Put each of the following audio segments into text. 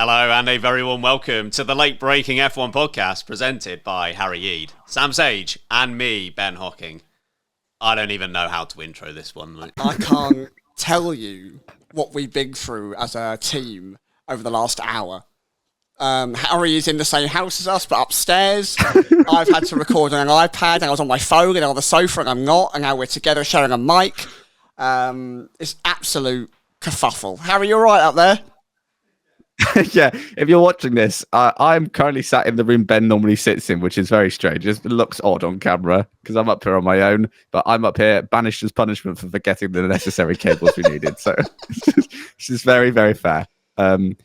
Hello and a very warm welcome to the late-breaking F1 podcast presented by Harry Eade, Sam Sage and me, Ben Hocking. I don't even know how to intro this one, mate. I can't tell you what we've been through as a team over the last hour. Harry is in the same house as us, but upstairs. I've had to record on an iPad, and I was on my phone, and on the sofa, and I'm not, and now we're together sharing a mic. It's absolute kerfuffle. Harry, you all right up there? Yeah, if you're watching this, I'm currently sat in the room Ben normally sits in, which is very strange. It looks odd on camera because I'm up here on my own, but I'm up here banished as punishment for forgetting the necessary cables we needed. So this is very, very fair.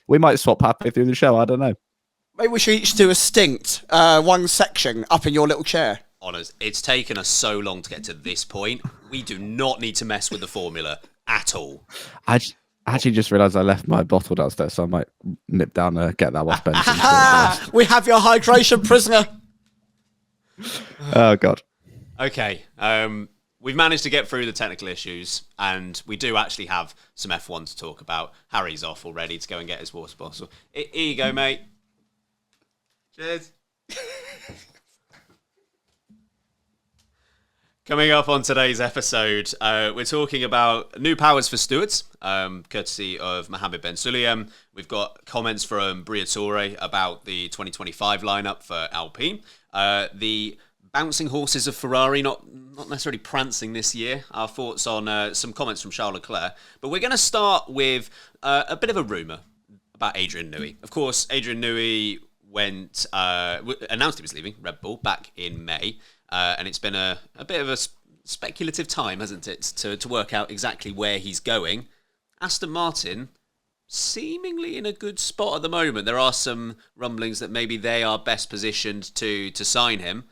We might swap halfway through the show. I don't know. Maybe we should each do a stint, one section up in your little chair. Honest, it's taken us so long to get to this point. We do not need to mess with the formula at all. I actually just realised I left my bottle downstairs, so I might nip down and get that off Ben. We have your hydration prisoner. Oh, God. Okay, we've managed to get through the technical issues, and we do actually have some F1 to talk about. Harry's off already to go and get his water bottle. Here you go, mate. Cheers. Coming up on today's episode, we're talking about new powers for stewards, courtesy of Mohammed Ben Sulayem. We've got comments from Briatore about the 2025 lineup for Alpine. The bouncing horses of Ferrari, not necessarily prancing this year. Our thoughts on some comments from Charles Leclerc. But we're going to start with a bit of a rumour about Adrian Newey. Of course, Adrian Newey announced he was leaving Red Bull back in May. And it's been a bit of a speculative time, hasn't it, to work out exactly where he's going. Aston Martin, seemingly in a good spot at the moment. There are some rumblings that maybe they are best positioned to sign him.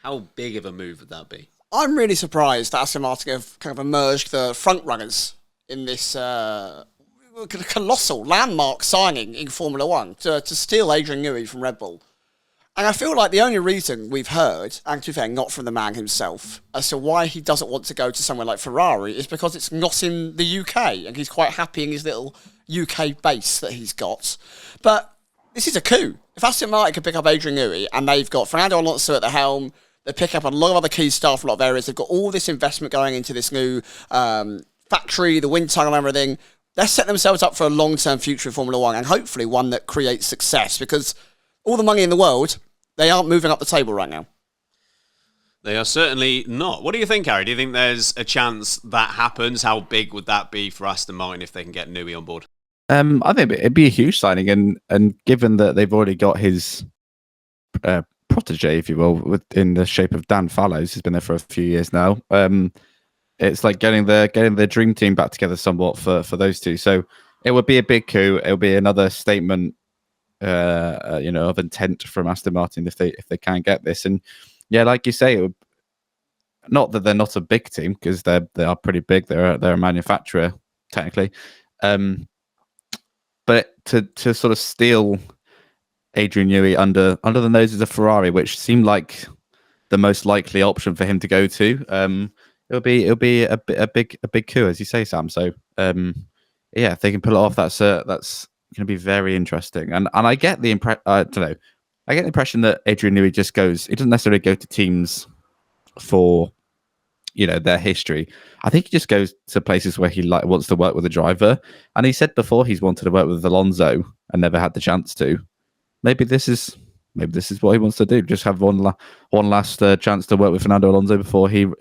How big of a move would that be? I'm really surprised that Aston Martin have kind of emerged the front runners in this colossal landmark signing in Formula One to steal Adrian Newey from Red Bull. And I feel like the only reason we've heard, and to be fair, not from the man himself, as to why he doesn't want to go to somewhere like Ferrari is because it's not in the UK, and he's quite happy in his little UK base that he's got. But this is a coup. If Aston Martin can pick up Adrian Newey, and they've got Fernando Alonso at the helm, they pick up a lot of other key staff, a lot of areas, they've got all this investment going into this new factory, the wind tunnel and everything, they're setting themselves up for a long-term future in Formula One, and hopefully one that creates success, because all the money in the world, they aren't moving up the table right now. They are certainly not. What do you think, Harry? Do you think there's a chance that happens? How big would that be for Aston Martin if they can get Newey on board? I think it'd be a huge signing, and given that they've already got his protege, if you will, in the shape of Dan Fallows, who's been there for a few years now. It's like getting the dream team back together somewhat for those two. So it would be a big coup. It would be another statement, of intent from Aston Martin if they can get this. And yeah, like you say, not that they're not a big team, because they are pretty big. They're a manufacturer technically, but to sort of steal Adrian Newey under the noses of Ferrari, which seemed like the most likely option for him to go to, it'll be a big coup, as you say, Sam. So yeah, if they can pull it off, that's going to be very interesting. And I get the impression, I get the impression that Adrian Newey just goes, he doesn't necessarily go to teams for, their history. I think he just goes to places where he wants to work with a driver. And he said before he's wanted to work with Alonso and never had the chance to. Maybe this is what he wants to do. Just have one last chance to work with Fernando Alonso before I'd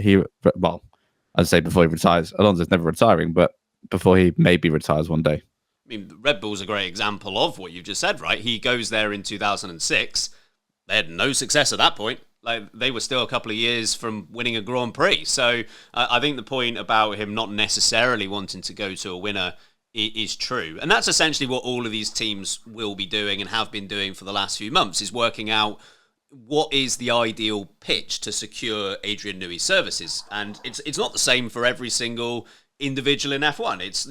say before he retires. Alonso's never retiring, but before he maybe retires one day. I mean, Red Bull's a great example of what you've just said, right? He goes there in 2006. They had no success at that point. Like, they were still a couple of years from winning a Grand Prix. So I think the point about him not necessarily wanting to go to a winner is true. And that's essentially what all of these teams will be doing and have been doing for the last few months, is working out what is the ideal pitch to secure Adrian Newey's services. And it's not the same for every single individual in F1. It's,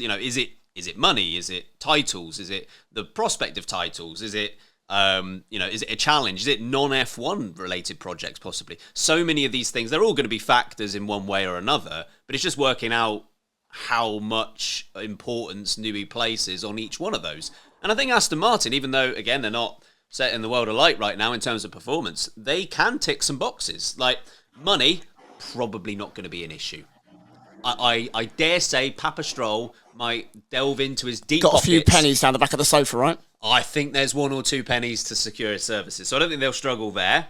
is it money? Is it titles? Is it the prospect of titles? Is it, is it a challenge? Is it non-F1 related projects possibly? So many of these things, they're all going to be factors in one way or another, but it's just working out how much importance Newey places on each one of those. And I think Aston Martin, even though, again, they're not set in the world of light right now in terms of performance, they can tick some boxes. Like, money, probably not going to be an issue. I dare say Papa Stroll might delve into his deep Got pockets. a few pennies down the back of the sofa, right? I think there's 1 or 2 pennies to secure his services. So I don't think they'll struggle there.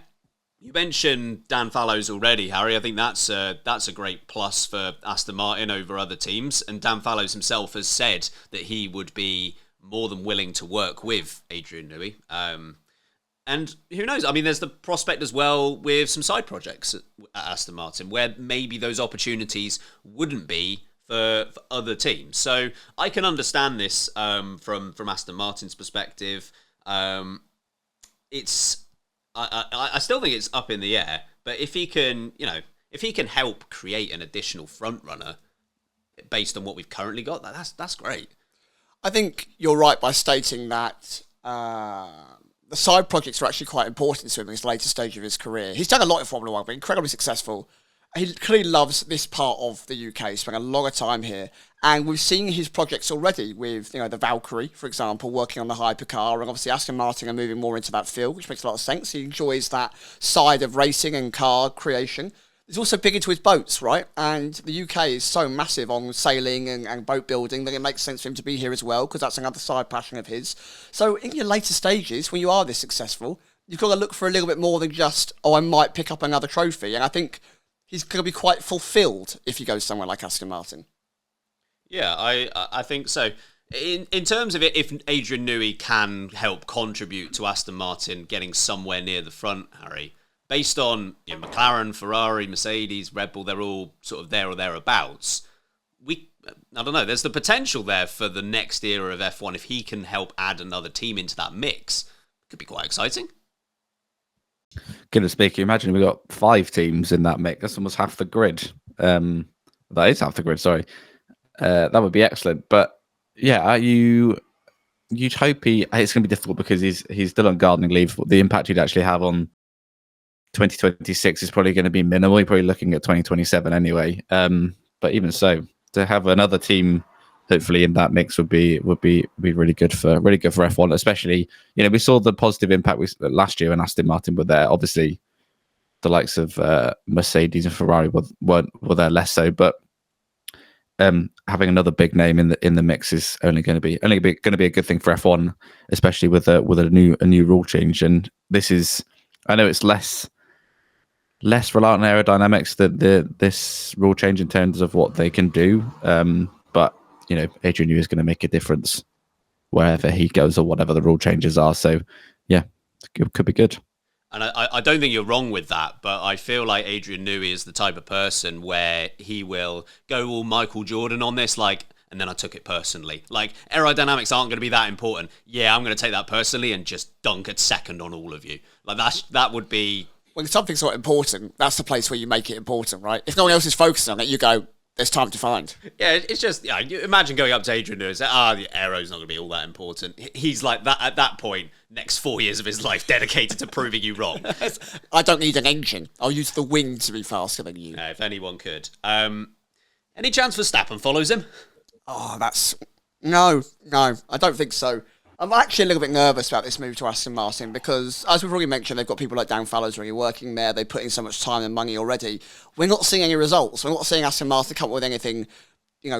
You mentioned Dan Fallows already, Harry. I think that's a great plus for Aston Martin over other teams. And Dan Fallows himself has said that he would be more than willing to work with Adrian Newey. And who knows? I mean, there's the prospect as well with some side projects at Aston Martin where maybe those opportunities wouldn't be for other teams. So I can understand this from Aston Martin's perspective. It's I still think it's up in the air, but if he can, if he can help create an additional front runner based on what we've currently got, that's great. I think you're right by stating that the side projects are actually quite important to him in his later stage of his career. He's done a lot in Formula One, been incredibly successful. He clearly loves this part of the UK, spent a lot of time here. And we've seen his projects already with, the Valkyrie, for example, working on the hypercar. And obviously Aston Martin are moving more into that field, which makes a lot of sense. He enjoys that side of racing and car creation. He's also big into his boats, right? And the UK is so massive on sailing and boat building that it makes sense for him to be here as well, because that's another side passion of his. So in your later stages, when you are this successful, you've got to look for a little bit more than just, I might pick up another trophy. And I think he's going to be quite fulfilled if he goes somewhere like Aston Martin. Yeah, I think so. In terms of it, if Adrian Newey can help contribute to Aston Martin getting somewhere near the front, Harry, based on McLaren, Ferrari, Mercedes, Red Bull, they're all sort of there or thereabouts. I don't know, there's the potential there for the next era of F1 if he can help add another team into that mix. It could be quite exciting. Goodness speaking, imagine we got 5 teams in that mix. That's almost half the grid. That is half the grid, sorry. That would be excellent. But yeah, you'd hope it's going to be difficult because he's still on gardening leave. The impact he'd actually have on 2026 is probably going to be minimal. You're probably looking at 2027 anyway. But even so, to have another team hopefully in that mix would be really good for F1. Especially, we saw the positive impact last year when Aston Martin were there. Obviously, the likes of Mercedes and Ferrari were there less so, but having another big name in the mix is only going to be a good thing for F1, especially with a new rule change. And this is, I know it's less reliant on aerodynamics this rule change in terms of what they can do, but Adrian Newey is going to make a difference wherever he goes or whatever the rule changes are. So yeah, it could be good. And I don't think you're wrong with that, but I feel like Adrian Newey is the type of person where he will go all Michael Jordan on this, and then I took it personally. Like, aerodynamics aren't going to be that important. Yeah, I'm going to take that personally and just dunk at second on all of you. Like, that would be... When something's not important, that's the place where you make it important, right? If no one else is focusing on it, you go, there's time to find. Yeah, it's just, you imagine going up to Adrian Newey and saying, the aero's not going to be all that important. He's like that at that point, next 4 years of his life dedicated to proving you wrong. I don't need an engine. I'll use the wing to be faster than you. If anyone could. Any chance Verstappen follows him? Oh, No, I don't think so. I'm actually a little bit nervous about this move to Aston Martin because, as we've already mentioned, they've got people like Dan Fallows already working there. They put in so much time and money already. We're not seeing any results. We're not seeing Aston Martin come up with anything,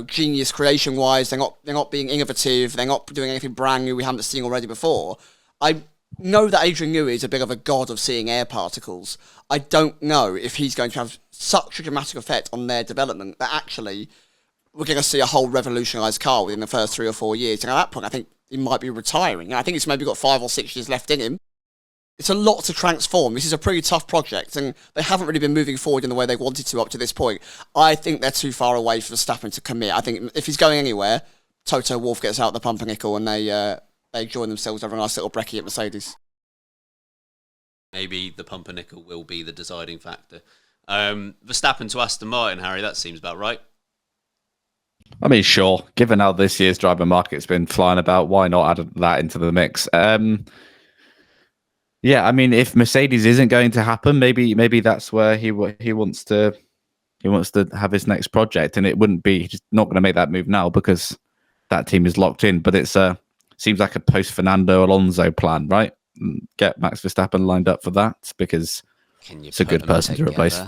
genius creation-wise. They're not being innovative. They're not doing anything brand new we haven't seen already before. I know that Adrian Newey is a bit of a god of seeing air particles. I don't know if he's going to have such a dramatic effect on their development that actually we're going to see a whole revolutionised car within the first 3 or 4 years. And at that point, I think he might be retiring. I think it's maybe got 5 or 6 years left in him. It's a lot to transform. This is a pretty tough project, and they haven't really been moving forward in the way they wanted to up to this point. I think they're too far away for Verstappen to commit. I think if he's going anywhere, Toto Wolff gets out the pumpernickel and they join themselves over a nice little brekkie at Mercedes. Maybe the pumpernickel will be the deciding factor. Verstappen to Aston Martin, Harry, that seems about right. I mean, sure. Given how this year's driver market's been flying about, why not add that into the mix? Yeah, I mean, if Mercedes isn't going to happen, maybe that's where he wants to have his next project, and it wouldn't be, he's just not going to make that move now because that team is locked in. But it's a seems like a post Fernando Alonso plan, right? Get Max Verstappen lined up for that because it's a good person to replace.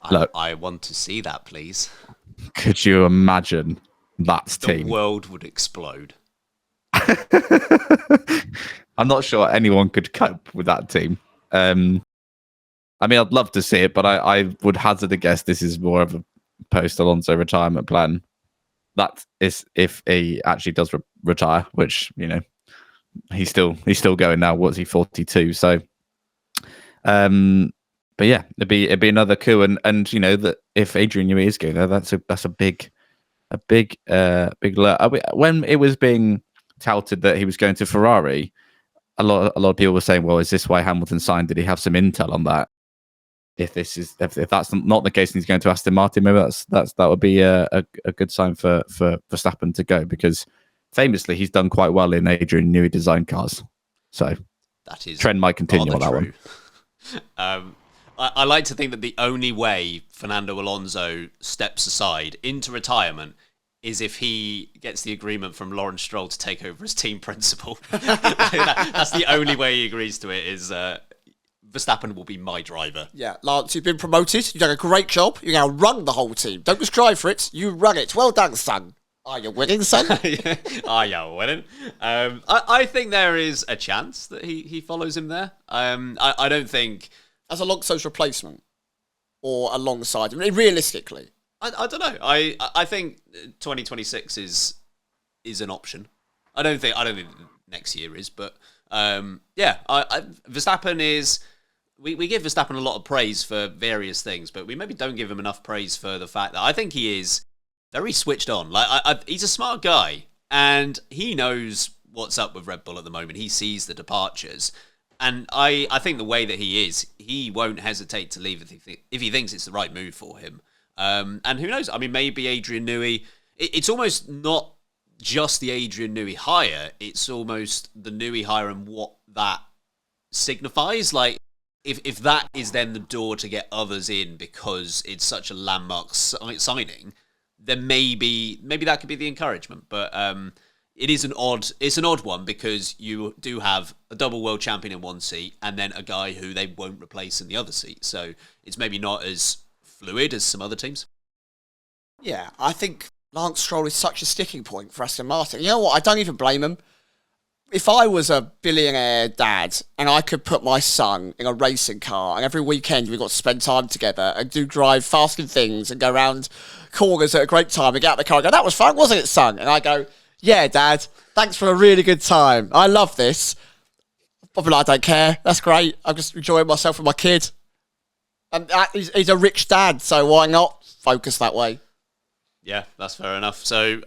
Look, I want to see that, please. Could you imagine that team? The world would explode. I'm not sure anyone could cope with that team. I mean, I'd love to see it, but I would hazard a guess this is more of a post-Alonso retirement plan. That is if he actually does retire, which, you know, he's still going now. What's he, 42? So, but yeah, it'd be another coup, and you know that if Adrian Newey is going there, that's a big alert. When it was being touted that he was going to Ferrari, a lot of people were saying, well, is this why Hamilton signed? Did he have some intel on that? If that's not the case and he's going to Aston Martin, maybe that would be a good sign for Verstappen to go, because famously he's done quite well in Adrian Newey designed cars. So that is trend might continue on that one. I like to think that the only way Fernando Alonso steps aside into retirement is if he gets the agreement from Lawrence Stroll to take over as team principal. That's the only way he agrees to it, is Verstappen will be my driver. Yeah, Lance, you've been promoted. You've done a great job. You now run the whole team. Don't just drive for it. You run it. Well done, son. Are you winning, son? Are you winning? I think there is a chance that he follows him there. I don't think... As Alonso's replacement? Or alongside him? Realistically? I don't know. I think 2026 is an option. I don't think next year is, but Verstappen is... We give Verstappen a lot of praise for various things, but we maybe don't give him enough praise for the fact that I think he is very switched on. Like he's a smart guy, and he knows what's up with Red Bull at the moment. He sees the departures, and I think the way that he is, he won't hesitate to leave if he thinks it's the right move for him. And who knows? I mean, maybe Adrian Newey. It's almost not just the Adrian Newey hire. It's almost the Newey hire and what that signifies. Like, if that is then the door to get others in because it's such a landmark signing, then maybe that could be the encouragement. But it's an odd one, because you do have a double world champion in one seat and then a guy who they won't replace in the other seat. So it's maybe not as fluid as some other teams. Yeah, I think Lance Stroll is such a sticking point for Aston Martin. You know what? I don't even blame him. If I was a billionaire dad and I could put my son in a racing car and every weekend we got to spend time together and do drive fast and things and go around corners at a great time and get out of the car and go, that was fun, wasn't it, son? And I go, yeah, Dad, thanks for a really good time. I love this. But I don't care. That's great. I'm just enjoying myself with my kid. And he's a rich dad, so why not focus that way? Yeah, that's fair enough. So,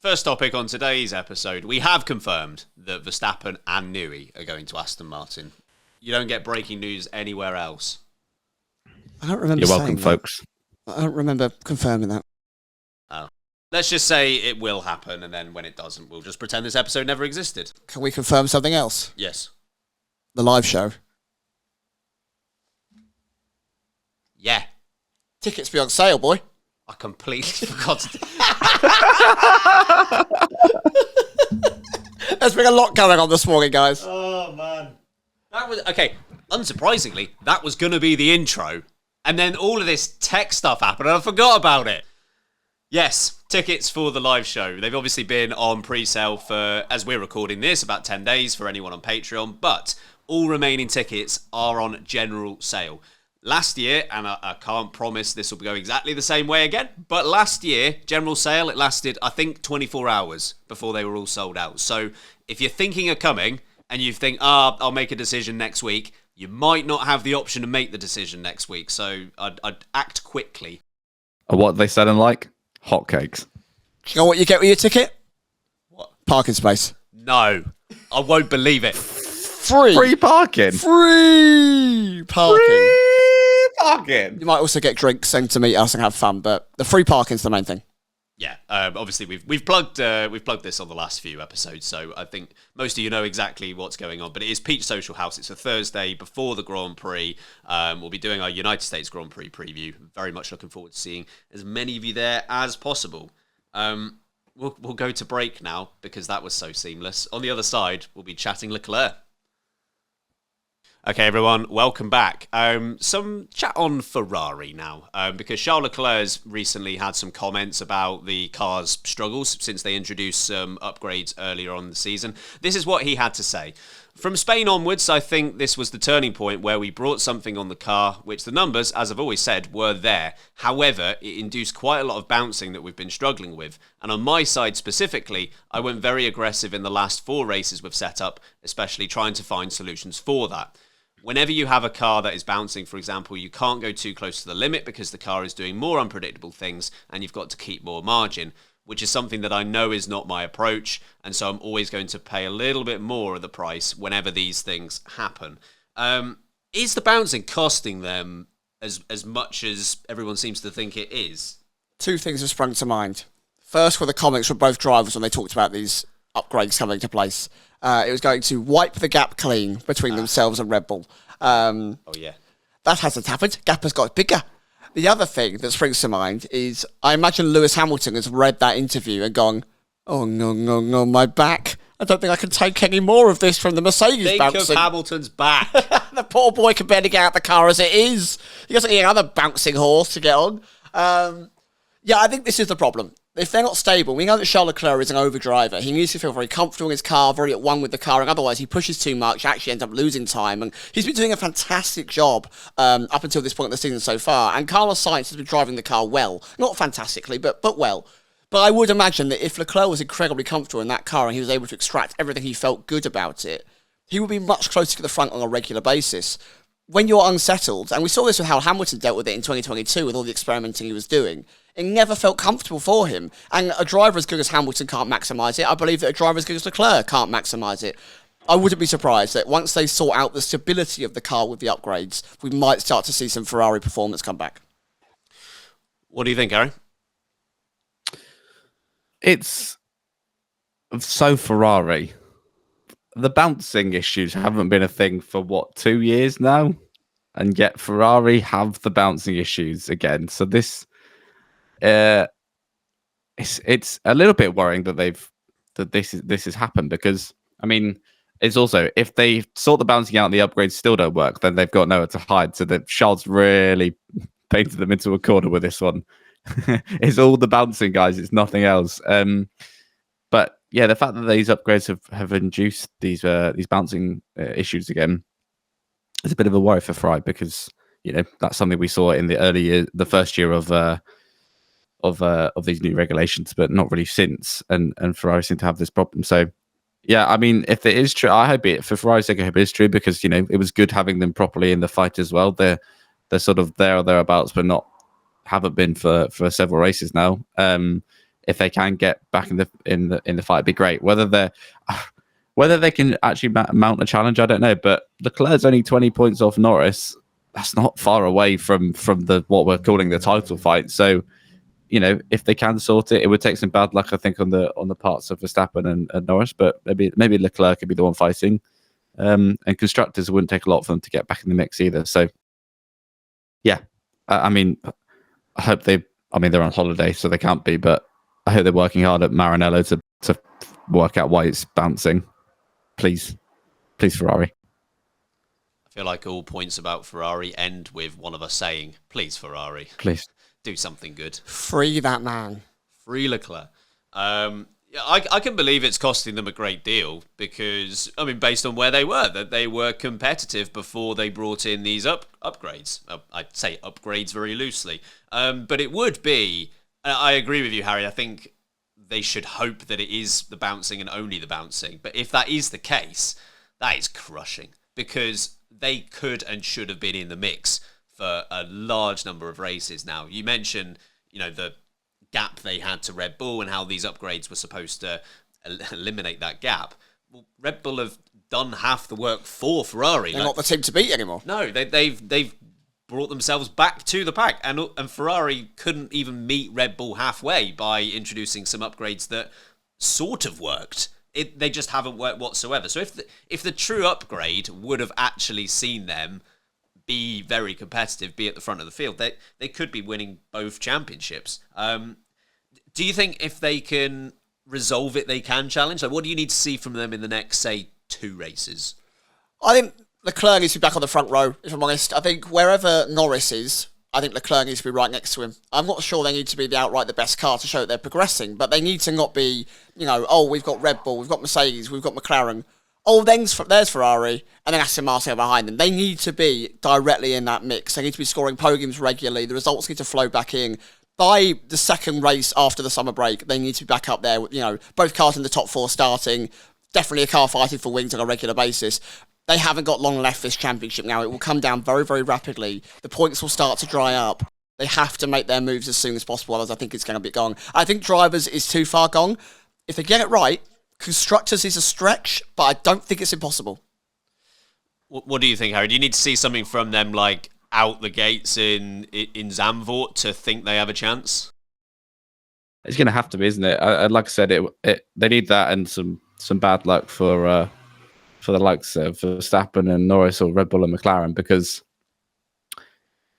first topic on today's episode, we have confirmed that Verstappen and Newey are going to Aston Martin. You don't get breaking news anywhere else. I don't remember. You're welcome, folks. I don't remember confirming that. Oh. Let's just say it will happen, and then when it doesn't, we'll just pretend this episode never existed. Can we confirm something else? Yes. The live show. Yeah. Tickets be on sale, boy. I completely forgot to... There's been a lot going on this morning, guys. Oh, man. That was... Okay, unsurprisingly, that was going to be the intro. And then all of this tech stuff happened, and I forgot about it. Yes, tickets for the live show. They've obviously been on pre-sale for, as we're recording this, about 10 days for anyone on Patreon. But all remaining tickets are on general sale. Last year, and I can't promise this will go exactly the same way again, but last year, general sale, it lasted, I think, 24 hours before they were all sold out. So if you're thinking of coming and you think, I'll make a decision next week, you might not have the option to make the decision next week. So I'd act quickly. What are they selling like? Hotcakes. Do you know what you get with your ticket? What? Parking space. No, I won't believe it. Free parking. Free parking. Free parking. You might also get drinks and to meet us and have fun, but the free parking's the main thing. Yeah, obviously we've plugged this on the last few episodes, so I think most of you know exactly what's going on. But it is Peach Social House. It's a Thursday before the Grand Prix. We'll be doing our United States Grand Prix preview. Very much looking forward to seeing as many of you there as possible. we'll go to break now because that was so seamless. On the other side, we'll be chatting Leclerc. Okay, everyone, welcome back. Some chat on Ferrari now, because Charles Leclerc has recently had some comments about the car's struggles since they introduced some upgrades earlier on in the season. This is what he had to say. From Spain onwards, I think this was the turning point where we brought something on the car, which the numbers, as I've always said, were there. However, it induced quite a lot of bouncing that we've been struggling with. And on my side specifically, I went very aggressive in the last 4 races we've set up, especially trying to find solutions for that. Whenever you have a car that is bouncing, for example, you can't go too close to the limit because the car is doing more unpredictable things and you've got to keep more margin, which is something that I know is not my approach, and so I'm always going to pay a little bit more of the price whenever these things happen. Is the bouncing costing them as much as everyone seems to think it is? 2 things have sprung to mind. First were the comments from both drivers when they talked about these upgrades coming into place. It was going to wipe the gap clean between themselves and Red Bull. Oh, yeah. That hasn't happened. Gap has got bigger. The other thing that springs to mind is I imagine Lewis Hamilton has read that interview and gone, oh, no, my back. I don't think I can take any more of this from the Mercedes bouncing. Think of Hamilton's back. The poor boy can barely get out the car as it is. He doesn't need another bouncing horse to get on. Yeah, I think this is the problem. If they're not stable, we know that Charles Leclerc is an overdriver. He needs to feel very comfortable in his car, very at one with the car, and otherwise he pushes too much, actually ends up losing time. And he's been doing a fantastic job up until this point in the season so far. And Carlos Sainz has been driving the car well. Not fantastically, but well. But I would imagine that if Leclerc was incredibly comfortable in that car and he was able to extract everything he felt good about it, he would be much closer to the front on a regular basis. When you're unsettled, and we saw this with how Hamilton dealt with it in 2022 with all the experimenting he was doing, it never felt comfortable for him. And a driver as good as Hamilton can't maximise it. I believe that a driver as good as Leclerc can't maximise it. I wouldn't be surprised that once they sort out the stability of the car with the upgrades, we might start to see some Ferrari performance come back. What do you think, Harry? It's so Ferrari. The bouncing issues haven't been a thing for 2 years now, and yet Ferrari have the bouncing issues again. So this, it's a little bit worrying that this has happened, because I mean, it's also, if they sort the bouncing out and the upgrades still don't work, then they've got nowhere to hide. So that Charles really painted them into a corner with this one. It's all the bouncing, guys. It's nothing else. But yeah, the fact that these upgrades have induced these bouncing issues again is a bit of a worry for Ferrari, because that's something we saw in the early year, the first year of these new regulations, but not really since. And Ferrari seem to have this problem. So yeah, I mean, if it is true, I hope it, for Ferrari's sake, I hope it is true, because it was good having them properly in the fight as well. They're sort of there or thereabouts, but haven't been for several races now. If they can get back in the fight, it'd be great. Whether they can actually mount a challenge, I don't know. But Leclerc's only 20 points off Norris. That's not far away from what we're calling the title fight. So, if they can sort it, it would take some bad luck, I think, on the parts of Verstappen and Norris. But maybe Leclerc could be the one fighting. And constructors, it wouldn't take a lot for them to get back in the mix either. So, yeah, I mean, I hope they're on holiday, so they can't be, but I hope they're working hard at Maranello to work out why it's bouncing. Please, Ferrari. I feel like all points about Ferrari end with one of us saying, please, Ferrari. Please. Do something good. Free that man. Free Leclerc. I can believe it's costing them a great deal because, based on where they were, that they were competitive before they brought in these upgrades. I'd say upgrades very loosely. But it would be, I agree with you, Harry, I think they should hope that it is the bouncing and only the bouncing. But if that is the case, that is crushing because they could and should have been in the mix for a large number of races now. You mentioned, the gap they had to Red Bull and how these upgrades were supposed to eliminate that gap. Well, Red Bull have done half the work for Ferrari. They're not the team to beat anymore. No, they've brought themselves back to the pack, and Ferrari couldn't even meet Red Bull halfway by introducing some upgrades that sort of worked. They just haven't worked whatsoever. So if the true upgrade would have actually seen them be very competitive, be at the front of the field, they could be winning both championships. Do you think if they can resolve it they can challenge? Like, what do you need to see from them in the next, say, 2 races? I think Leclerc needs to be back on the front row, if I'm honest. I think wherever Norris is, I think Leclerc needs to be right next to him. I'm not sure they need to be outright the best car to show that they're progressing, but they need to not be, we've got Red Bull, we've got Mercedes, we've got McLaren. Oh, there's Ferrari, and then Aston Martin behind them. They need to be directly in that mix. They need to be scoring podiums regularly. The results need to flow back in. By the second race after the summer break, they need to be back up there. Both cars in the top 4 starting. Definitely a car fighting for wins on a regular basis. They haven't got long left this championship now. It will come down very, very rapidly. The points will start to dry up. They have to make their moves as soon as possible, otherwise I think it's going to be gone. I think drivers is too far gone. If they get it right, constructors is a stretch, but I don't think it's impossible. What do you think, Harry? Do you need to see something from them, like, out the gates in Zandvoort to think they have a chance? It's going to have to be, isn't it? Like I said, they need that and some bad luck for the likes of Verstappen and Norris or Red Bull and McLaren, because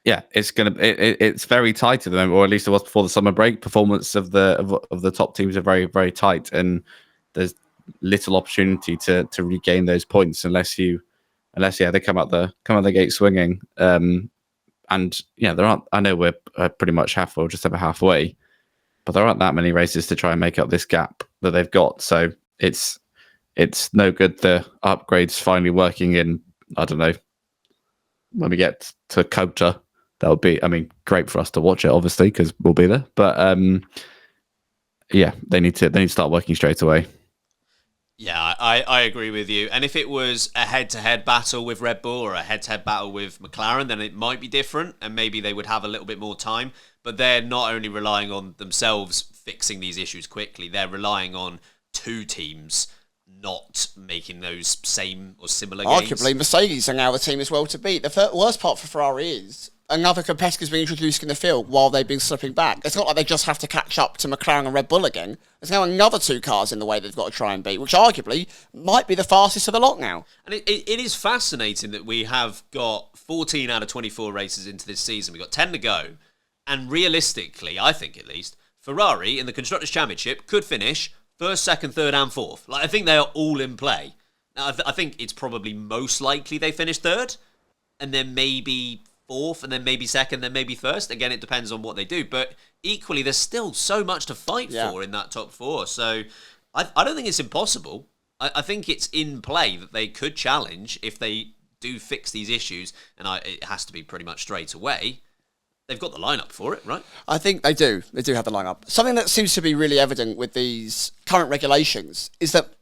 it's very tight at the moment, or at least it was before the summer break. Performance of the top teams are very, very tight, and there's little opportunity to regain those points unless they come out the gate swinging. And there aren't. I know we're pretty much halfway, or just over halfway, but there aren't that many races to try and make up this gap that they've got. So it's no good the upgrades finally working in, I don't know, when we get to Kota. That would be, great for us to watch it, obviously, because we'll be there. But they need to start working straight away. Yeah, I agree with you. And if it was a head-to-head battle with Red Bull or a head-to-head battle with McLaren, then it might be different, and maybe they would have a little bit more time. But they're not only relying on themselves fixing these issues quickly, they're relying on 2 teams not making those same or similar gains. Arguably, Mercedes are now the team as well to beat. The worst part for Ferrari is another competitor's been introduced in the field while they've been slipping back. It's not like they just have to catch up to McLaren and Red Bull again. There's now another 2 cars in the way they've got to try and beat, which arguably might be the fastest of the lot now. And it is fascinating that we have got 14 out of 24 races into this season. We've got 10 to go. And realistically, I think at least, Ferrari in the Constructors' Championship could finish 1st, 2nd, 3rd and 4th. Like, I think they are all in play. Now, I think it's probably most likely they finish 3rd, and then maybe 4th, and then maybe 2nd, then maybe 1st. Again, it depends on what they do. But equally, there's still so much to fight for in that top 4. So I don't think it's impossible. I think it's in play that they could challenge if they do fix these issues, and it has to be pretty much straight away. They've got the lineup for it, right? I think they do. They do have the lineup. Something that seems to be really evident with these current regulations is that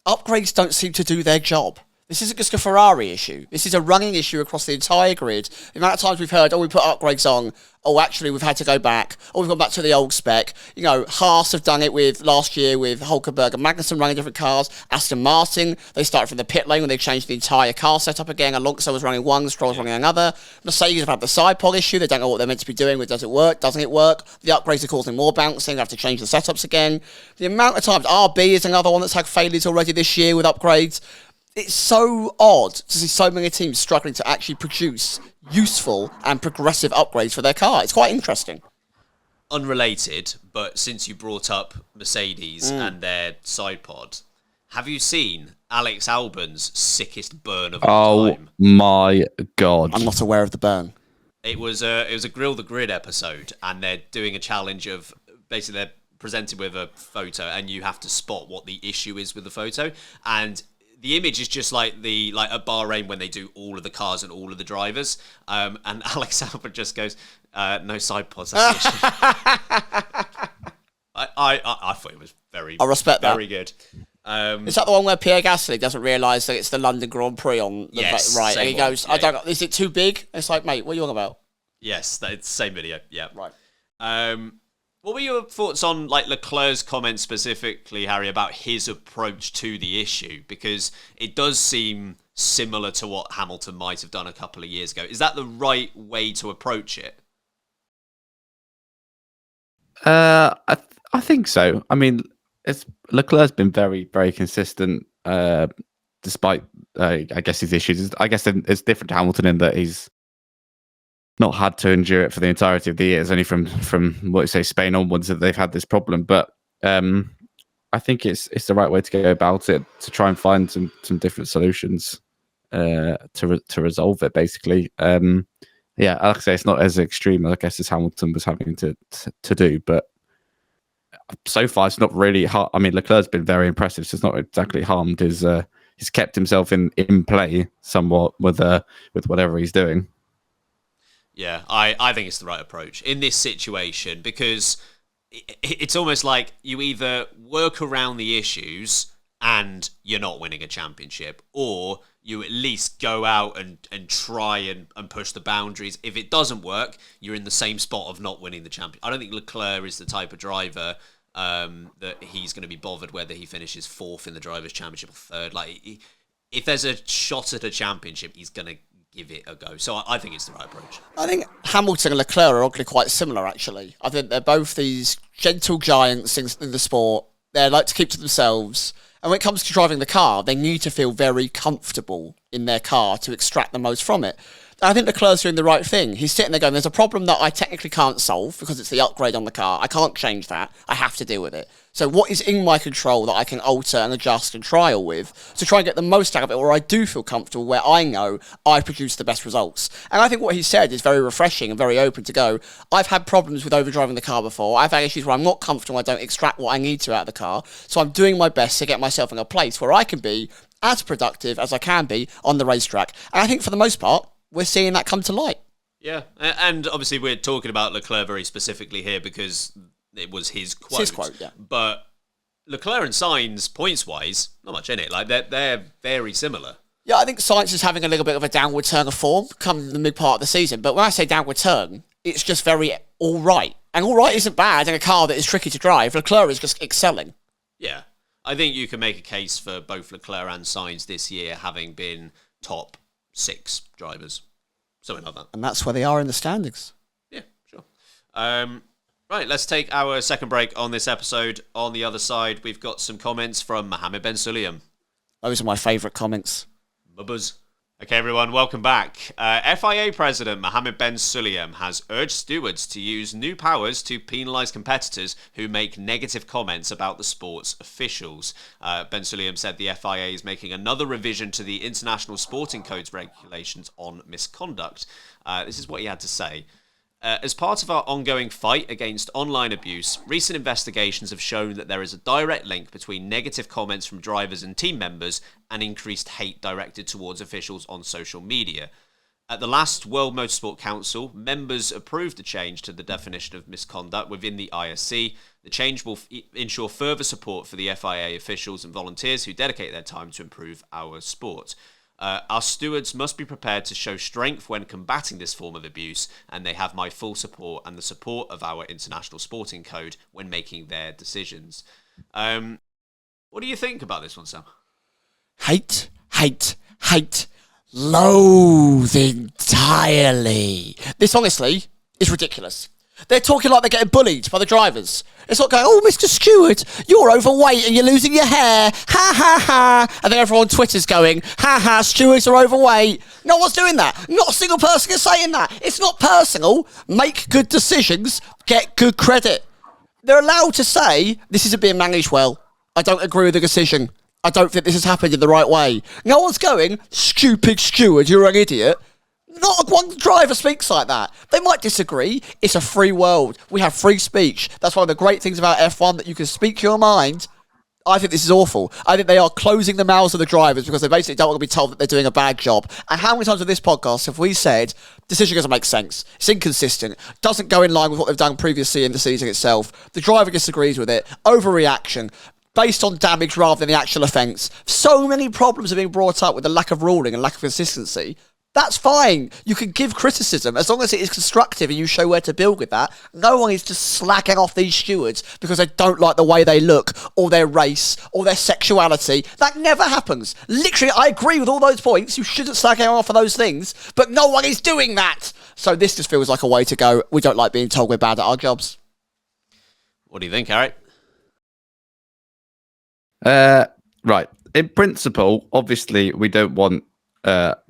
upgrades don't seem to do their job. This isn't just a Ferrari issue. This is a running issue across the entire grid. The amount of times we've heard, we put upgrades on. Actually, we've had to go back. We've gone back to the old spec. Haas have done it with last year with Hulkenberg and Magnussen running different cars. Aston Martin, they started from the pit lane when they changed the entire car setup again. Alonso was running one, Stroll was running another. Mercedes have had the side pod issue. They don't know what they're meant to be doing. Does it work? Doesn't it work? The upgrades are causing more bouncing. They have to change the setups again. The amount of times, RB is another one that's had failures already this year with upgrades. It's so odd to see so many teams struggling to actually produce useful and progressive upgrades for their car. It's quite interesting. Unrelated, but since you brought up Mercedes and their side pod, have you seen Alex Albon's sickest burn of all time? Oh my God. I'm not aware of the burn. It was a Grill the Grid episode, and they're doing a challenge of basically they're presented with a photo, and you have to spot what the issue is with the photo. And the image is just like at Bahrain when they do all of the cars and all of the drivers. And Alex Albon just goes, no side pods. That's the issue. I thought it was very, I respect very that. Good. Is that the one where Pierre Gasly doesn't realise that it's the London Grand Prix on the right? And he goes, is it too big? It's like, mate, what are you on about? Yes, it's the same video. Yeah. Right. What were your thoughts on Leclerc's comments specifically, Harry, about his approach to the issue? Because it does seem similar to what Hamilton might have done a couple of years ago. Is that the right way to approach it? I think so. I mean, Leclerc's been very, very consistent, despite I guess his issues. I guess it's different to Hamilton in that he's not had to endure it for the entirety of the year. It's only from what you say Spain onwards that they've had this problem. But I think it's the right way to go about it, to try and find some different solutions to resolve it. Basically, yeah, like I say, it's not as extreme, I guess, as Hamilton was having to do, but so far it's not really hard. I mean, Leclerc's been very impressive, so it's not exactly harmed his. He's kept himself in play somewhat with whatever he's doing. Yeah, I think it's the right approach in this situation, because it's almost like you either work around the issues and you're not winning a championship, or you at least go out and try and push the boundaries. If it doesn't work, you're in the same spot of not winning the championship. I don't think Leclerc is the type of driver that he's going to be bothered whether he finishes fourth in the Drivers' Championship or third. Like, if there's a shot at a championship, he's going to give it a go. So I think it's the right approach. I think Hamilton and Leclerc are oddly quite similar, actually. I think they're both these gentle giants in the sport. They like to keep to themselves. And when it comes to driving the car, they need to feel very comfortable in their car to extract the most from it. I think Leclerc's doing the right thing. He's sitting there going, there's a problem that I technically can't solve because it's the upgrade on the car. I can't change that. I have to deal with it. So what is in my control that I can alter and adjust and trial with to try and get the most out of it, where I do feel comfortable, where I know I produce the best results? And I think what he said is very refreshing and very open to go, I've had problems with overdriving the car before. I've had issues where I'm not comfortable, I don't extract what I need to out of the car. So I'm doing my best to get myself in a place where I can be as productive as I can be on the racetrack. And I think for the most part, we're seeing that come to light. Yeah, and obviously we're talking about Leclerc very specifically here because it was his quote. It's his quote, yeah. But Leclerc and Sainz, points-wise, not much in it. Like, they're very similar. Yeah, I think Sainz is having a little bit of a downward turn of form come the mid part of the season. But when I say downward turn, it's just very all right. And all right isn't bad in a car that is tricky to drive. Leclerc is just excelling. Yeah, I think you can make a case for both Leclerc and Sainz this year having been top 6 drivers, something like that. And that's where they are in the standings. Yeah, sure. Right, let's take our second break on this episode. On the other side, we've got some comments from Mohammed Ben Sulayem. Those are my favourite comments. Bubbers. Okay, everyone, welcome back. FIA President Mohammed Ben Sulayem has urged stewards to use new powers to penalise competitors who make negative comments about the sport's officials. Ben Sulayem said the FIA is making another revision to the International Sporting Code's regulations on misconduct. This is what he had to say. As part of our ongoing fight against online abuse, recent investigations have shown that there is a direct link between negative comments from drivers and team members and increased hate directed towards officials on social media. At the last World Motorsport Council, members approved a change to the definition of misconduct within the ISC. The change will ensure further support for the FIA officials and volunteers who dedicate their time to improve our sport. Our stewards must be prepared to show strength when combating this form of abuse, and they have my full support and the support of our International Sporting Code when making their decisions. What do you think about this one, Sam? Hate, loathe entirely. This, honestly, is ridiculous. They're talking like they're getting bullied by the drivers. It's not going, oh, Mr. Stewart, you're overweight and you're losing your hair. Ha, ha, ha. And then everyone on Twitter's going, ha, ha, stewards are overweight. No one's doing that. Not a single person is saying that. It's not personal. Make good decisions. Get good credit. They're allowed to say, this isn't being managed well. I don't agree with the decision. I don't think this has happened in the right way. No one's going, stupid steward, you're an idiot. Not one driver speaks like that. They might disagree. It's a free world. We have free speech. That's one of the great things about F1, that you can speak your mind. I think this is awful. I think they are closing the mouths of the drivers because they basically don't want to be told that they're doing a bad job. And how many times in this podcast have we said, decision doesn't make sense, it's inconsistent, doesn't go in line with what they've done previously in the season itself, the driver disagrees with it, overreaction, based on damage rather than the actual offence. So many problems are being brought up with the lack of ruling and lack of consistency. That's fine. You can give criticism as long as it is constructive and you show where to build with that. No one is just slacking off these stewards because they don't like the way they look or their race or their sexuality. That never happens. Literally, I agree with all those points. You shouldn't slack off for those things, but no one is doing that. So this just feels like a way to go. We don't like being told we're bad at our jobs. What do you think, Harry? Right. In principle, obviously, we don't want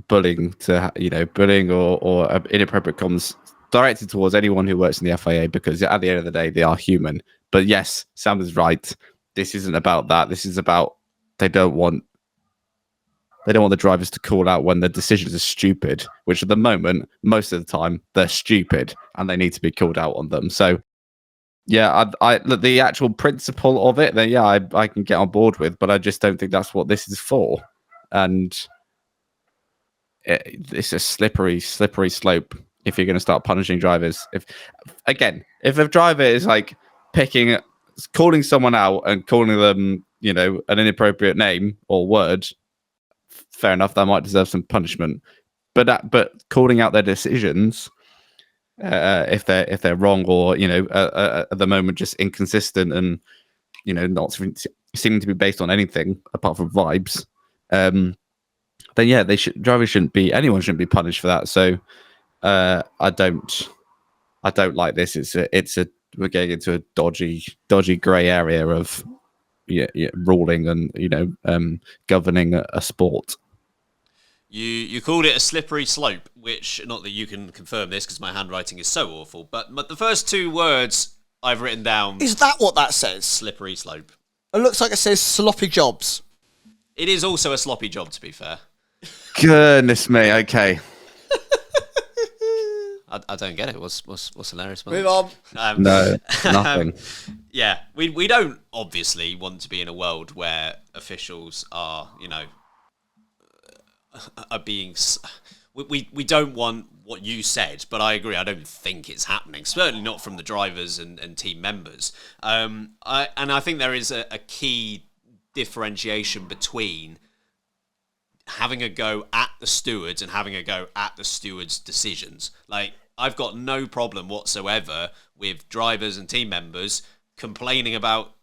bullying or inappropriate comments directed towards anyone who works in the FIA, because at the end of the day, they are human. But yes, Sam is right. this isn't about that. This is about they don't want the drivers to call out when the decisions are stupid, which at the moment, most of the time, they're stupid and they need to be called out on them. So, yeah, I look, the actual principle of it, then yeah, I can get on board with, but I just don't think that's what this is for. And it's a slippery slope if you're going to start punishing drivers. If a driver is like calling someone out and calling them, an inappropriate name or word, fair enough, that might deserve some punishment. But calling out their decisions, if they're wrong or at the moment just inconsistent and not seeming to be based on anything apart from vibes, then yeah, anyone shouldn't be punished for that. So I don't like this. We're getting into a dodgy grey area of ruling and governing a sport. You called it a slippery slope, which, not that you can confirm this because my handwriting is so awful, but the first two words I've written down... Is that what that says? Slippery slope. It looks like it says sloppy jobs. It is also a sloppy job, to be fair. Goodness me, okay. I don't get it. What's hilarious about Move on. No, nothing. Yeah, we don't obviously want to be in a world where officials are, are being... We don't want what you said, but I agree. I don't think it's happening. Certainly not from the drivers and team members. I think there is a key differentiation between having a go at the stewards and having a go at the stewards' decisions. Like, I've got no problem whatsoever with drivers and team members complaining about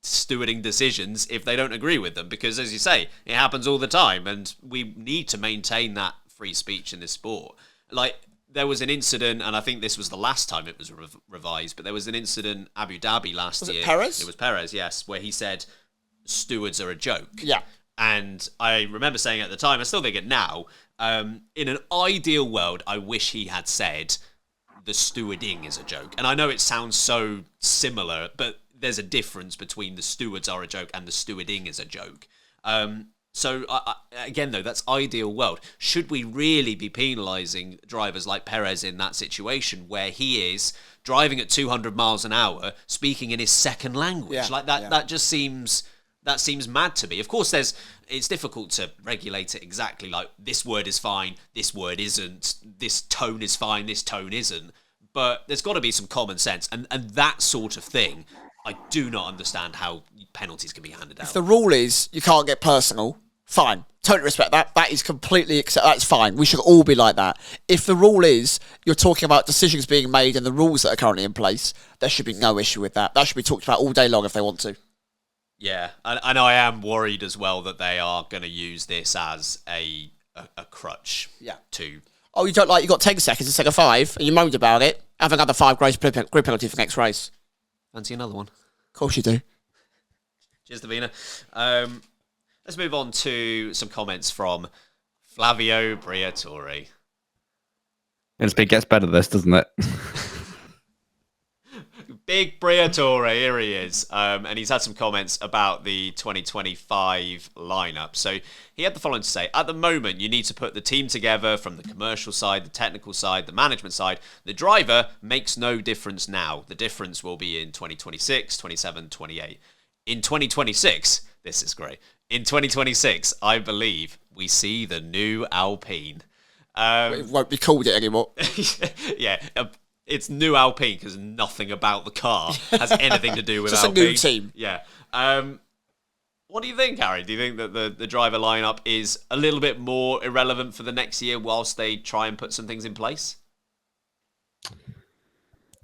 stewarding decisions if they don't agree with them, because, as you say, it happens all the time, and we need to maintain that free speech in this sport. Like, there was an incident, and I think this was the last time it was revised, but there was an incident Abu Dhabi last year. Was it Perez? It was Perez, yes, where he said stewards are a joke. Yeah. And I remember saying at the time, I still think it now, in an ideal world, I wish he had said the stewarding is a joke. And I know it sounds so similar, but there's a difference between the stewards are a joke and the stewarding is a joke. So, again, though, that's ideal world. Should we really be penalising drivers like Perez in that situation where he is driving at 200 miles an hour, speaking in his second language? Yeah, like that, yeah. that just seems... That seems mad to me. Of course, it's difficult to regulate it exactly. Like, this word is fine, this word isn't. This tone is fine, this tone isn't. But there's got to be some common sense. And that sort of thing, I do not understand how penalties can be handed out. If the rule is you can't get personal, fine. Totally respect that. That is completely that's fine. We should all be like that. If the rule is you're talking about decisions being made and the rules that are currently in place, there should be no issue with that. That should be talked about all day long if they want to. Yeah, and I am worried as well that they are going to use this as a crutch. Yeah. To... Oh, you got 10 seconds instead of 5, and you moaned about it. Have another 5 grid penalty for next race. Fancy another one? Of course you do. Cheers, Davina. Let's move on to some comments from Flavio Briatore. It gets better, this, doesn't it? Big Briatore, here he is. And he's had some comments about the 2025 lineup. So he had the following to say: at the moment, you need to put the team together from the commercial side, the technical side, the management side. The driver makes no difference now. The difference will be in 2026, 27, 28. In 2026, this is great. In 2026, I believe we see the new Alpine. It won't be called it anymore. Yeah. It's new Alpine because nothing about the car has anything to do with Just Alpine. a new team. Yeah. What do you think, Harry? Do you think that the driver lineup is a little bit more irrelevant for the next year whilst they try and put some things in place?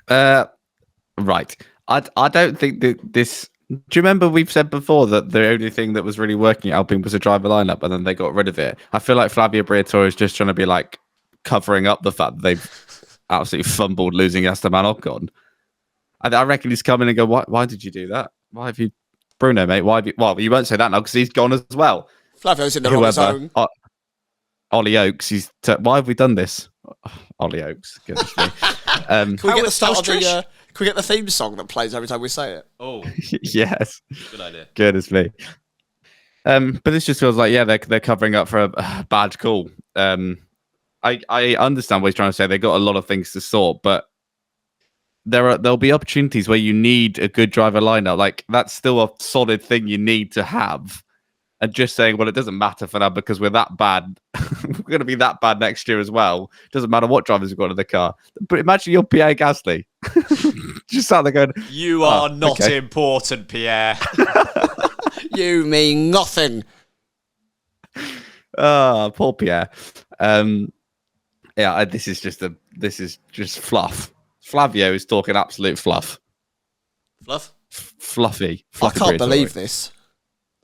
Right. I don't think that this... Do you remember we've said before that the only thing that was really working at Alpine was a driver lineup and then they got rid of it? I feel like Flavio Briatore is just trying to be like covering up the fact that they've absolutely fumbled losing Aston Martin. I reckon he's coming and go, why did you do that? Why have you... Bruno, mate, why have you... Well, you won't say that now because he's gone as well. Flavio's in the wrong zone. Ollie Oakes, why have we done this? Ollie Oakes, goodness me. Can we get the start of the... Can we get the theme song that plays every time we say it? Oh, Yes. good idea. Goodness me. But this just feels like, yeah, they're covering up for a bad call. I understand what he's trying to say. They got a lot of things to sort, but there'll be opportunities where you need a good driver lineup. Like, that's still a solid thing you need to have. And just saying, well, it doesn't matter for now because we're that bad. We're going to be that bad next year as well. Doesn't matter what drivers we've got in the car. But imagine you're Pierre Gasly. Just sat there going, You are not important, Pierre. You mean nothing. Poor Pierre. Yeah, this is just fluff. Flavio is talking absolute fluff. Fluff? Fluffy. I can't believe this.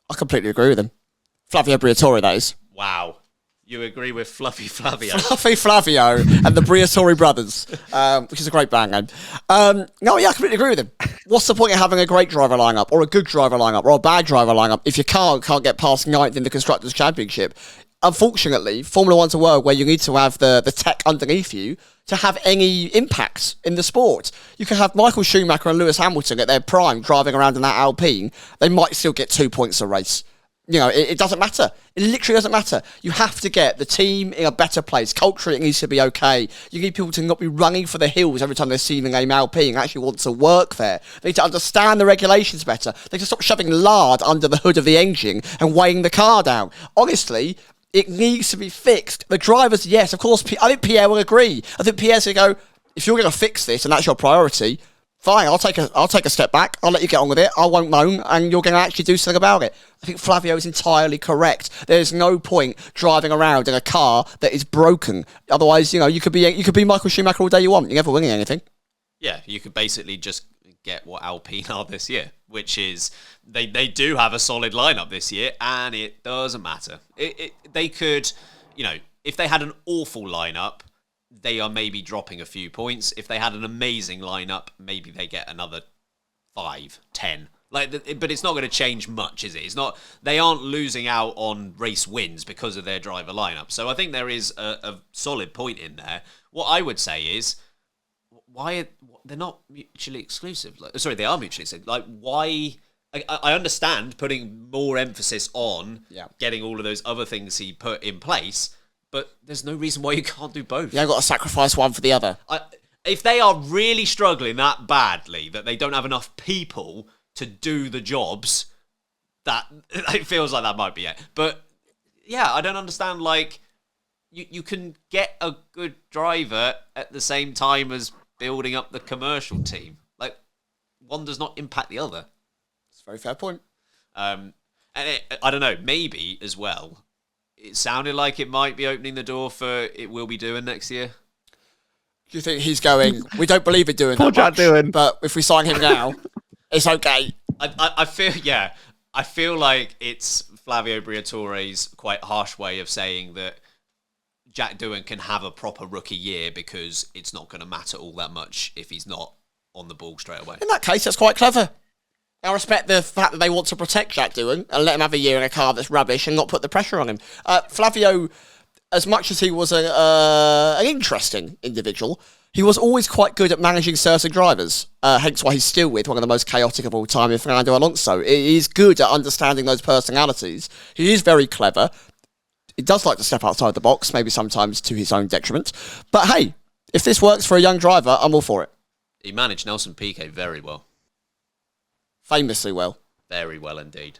I completely agree with him. Flavio Briatore, that is. Wow. You agree with Fluffy Flavio? Fluffy Flavio and the Briatore brothers, which is a great band name. No, yeah, I completely agree with him. What's the point of having a great driver lineup or a good driver lineup or a bad driver lineup if you can't get past ninth in the Constructors' Championship? Unfortunately, Formula One's a world where you need to have the tech underneath you to have any impact in the sport. You can have Michael Schumacher and Lewis Hamilton at their prime driving around in that Alpine. They might still get 2 points a race. You know, it doesn't matter. It literally doesn't matter. You have to get the team in a better place. Culturally, it needs to be okay. You need people to not be running for the hills every time they're seeing the name Alpine and actually want to work there. They need to understand the regulations better. They need to stop shoving lard under the hood of the engine and weighing the car down. Honestly, it needs to be fixed. The drivers, yes, of course, I think Pierre will agree. I think Pierre's going to go, if you're going to fix this and that's your priority, fine, I'll take a step back. I'll let you get on with it. I won't moan, and you're going to actually do something about it. I think Flavio is entirely correct. There's no point driving around in a car that is broken. Otherwise, you know, you could be Michael Schumacher all day you want. You're never winning anything. Yeah, you could basically just get what Alpine are this year, which is they do have a solid lineup this year, and it doesn't matter. They could, you know, if they had an awful lineup, they are maybe dropping a few points. If they had an amazing lineup, maybe they get another 5, 10. But it's not going to change much, is it? It's not. They aren't losing out on race wins because of their driver lineup. So I think there is a solid point in there. What I would say is, why they're not mutually exclusive? Sorry, they are mutually exclusive. Like, why? I understand putting more emphasis on getting all of those other things he put in place. But there's no reason why you can't do both. You haven't got to sacrifice one for the other. If they are really struggling that badly, that they don't have enough people to do the jobs, that it feels like that might be it. But yeah, I don't understand. Like, you can get a good driver at the same time as building up the commercial team. Like, one does not impact the other. It's a very fair point. And I don't know, maybe as well, it sounded like it might be opening the door for it will be doing next year. Do you think he's going, we don't believe in doing Poor that much, doing. but if we sign him now, it's okay. I feel like it's Flavio Briatore's quite harsh way of saying that Jack Doohan can have a proper rookie year because it's not going to matter all that much if he's not on the ball straight away. In that case, that's quite clever. I respect the fact that they want to protect Jack Doohan and let him have a year in a car that's rubbish and not put the pressure on him. Flavio, as much as he was an interesting individual, he was always quite good at managing certain drivers, hence why he's still with one of the most chaotic of all time in Fernando Alonso. He's good at understanding those personalities. He is very clever. He does like to step outside the box, maybe sometimes to his own detriment. But hey, if this works for a young driver, I'm all for it. He managed Nelson Piquet very well. Famously well. Very well indeed.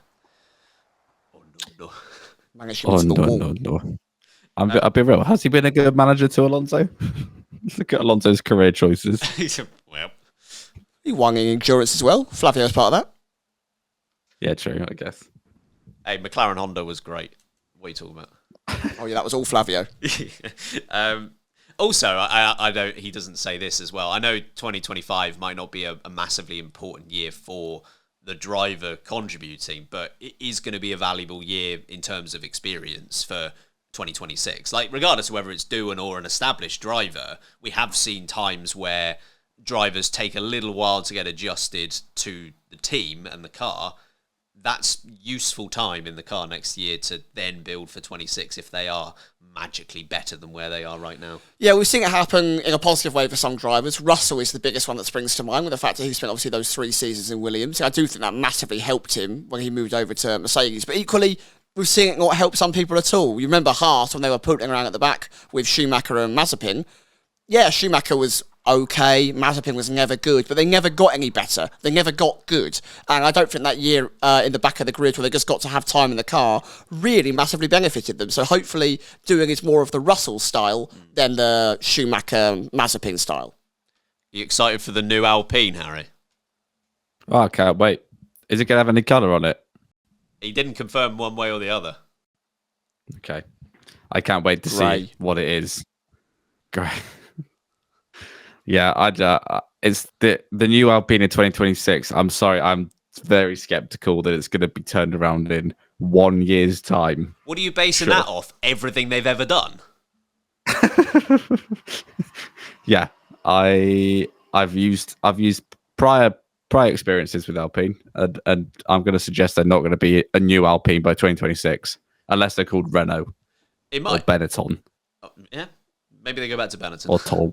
Oh, no. Managed him into the wall. No. I'll be real. Has he been a good manager to Alonso? Look at Alonso's career choices. Well, He won in endurance as well. Flavio's part of that. Yeah, true, I guess. hey, McLaren Honda was great. What are you talking about? Oh yeah, that was all Flavio. Also, I know he doesn't say this as well. I know 2025 might not be a massively important year for the driver contributing, but it is going to be a valuable year in terms of experience for 2026. Like, regardless of whether it's Doohan or an established driver, we have seen times where drivers take a little while to get adjusted to the team and the car. that's useful time in the car next year to then build for 26 if they are magically better than where they are right now. Yeah, we've seen it happen in a positive way for some drivers. Russell is the biggest one that springs to mind, with the fact that he spent obviously those 3 seasons in Williams. I do think that massively helped him when he moved over to Mercedes. But equally, we've seen it not help some people at all. You remember Haas when they were putting around at the back with Schumacher and Mazepin. Yeah, Schumacher was okay, Mazepin was never good, but they never got any better. They never got good. And I don't think that year in the back of the grid where they just got to have time in the car really massively benefited them. So hopefully doing it more of the Russell style than the Schumacher-Mazepin style. Are you excited for the new Alpine, Harry? Oh, I can't wait. Is it going to have any colour on it? He didn't confirm one way or the other. Okay. I can't wait to see what it is. Great. Yeah, it's the new Alpine in 2026. I'm sorry, I'm very skeptical that it's going to be turned around in 1 year's time. What are you basing that off? Everything they've ever done? Yeah, I've used prior experiences with Alpine, and I'm going to suggest they're not going to be a new Alpine by 2026 unless they're called Renault. It might. Or Benetton. Oh, yeah, maybe they go back to Benetton. Or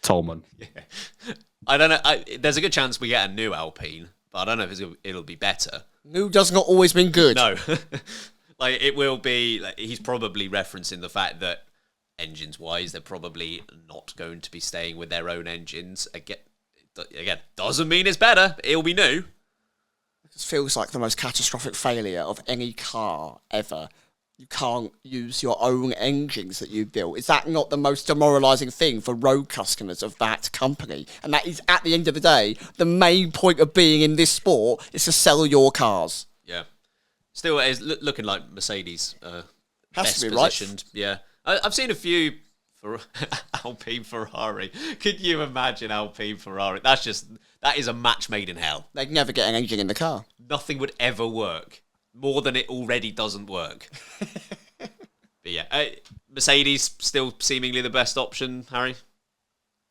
Tolman. Yeah. I don't know. There's a good chance we get a new Alpine, but I don't know if it'll be better. New does not always mean good. No. Like, it will be... Like, he's probably referencing the fact that engines-wise, they're probably not going to be staying with their own engines. Again, doesn't mean it's better. It'll be new. It just feels like the most catastrophic failure of any car ever. You can't use your own engines that you built. Is that not the most demoralising thing for road customers of that company? And that is, at the end of the day, the main point of being in this sport is to sell your cars. Yeah. Still, it's looking like Mercedes Has to be, positioned. Right? Yeah. I've seen a few for Alpine Ferrari. Could you imagine Alpine Ferrari? That is a match made in hell. They'd never get an engine in the car. Nothing would ever work. More than it already doesn't work. But yeah, Mercedes still seemingly the best option, Harry?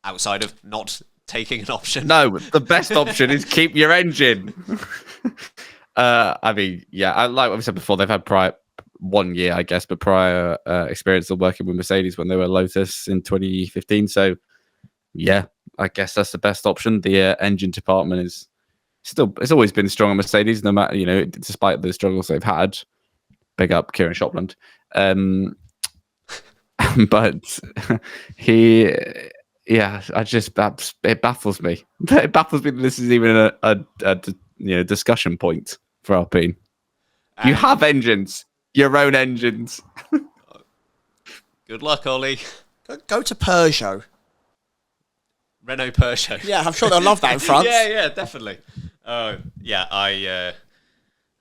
Outside of not taking an option. No, the best option is keep your engine. I mean, yeah, like what we said before, they've had prior 1 year, I guess, but prior experience of working with Mercedes when they were Lotus in 2015. So, yeah, I guess that's the best option. The engine department is it's always been strong on Mercedes, no matter, despite the struggles they've had. Big up Kieran Shopland. But it baffles me. It baffles me that this is even a discussion point for Alpine. You have engines, your own engines. Good luck, Ollie. Go to Peugeot. Renault Peugeot. Yeah, I'm sure they'll love that in France. Yeah, definitely. Yeah,